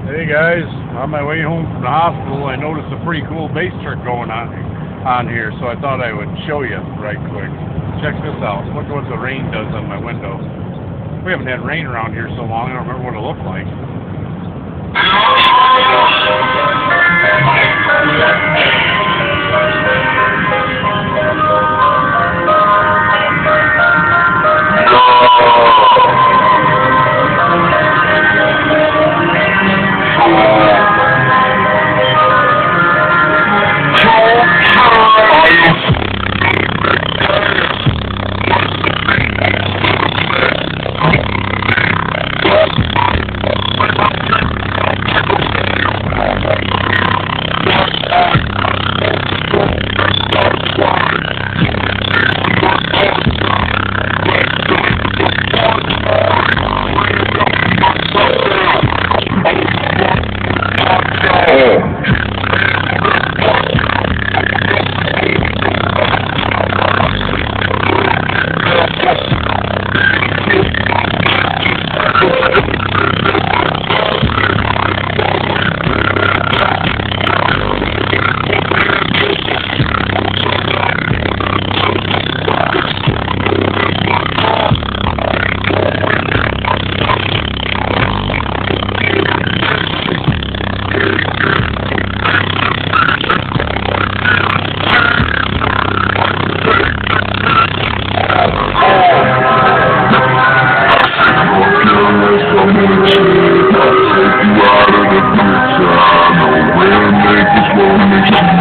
Hey guys, on my way home from the hospital, I noticed a pretty cool bass trick going on here, so I thought I would show you right quick. Check this out. Look what the rain does on my window. We haven't had rain around here so long, I don't remember what it looked like. You out of the picture, I know when they just won't make you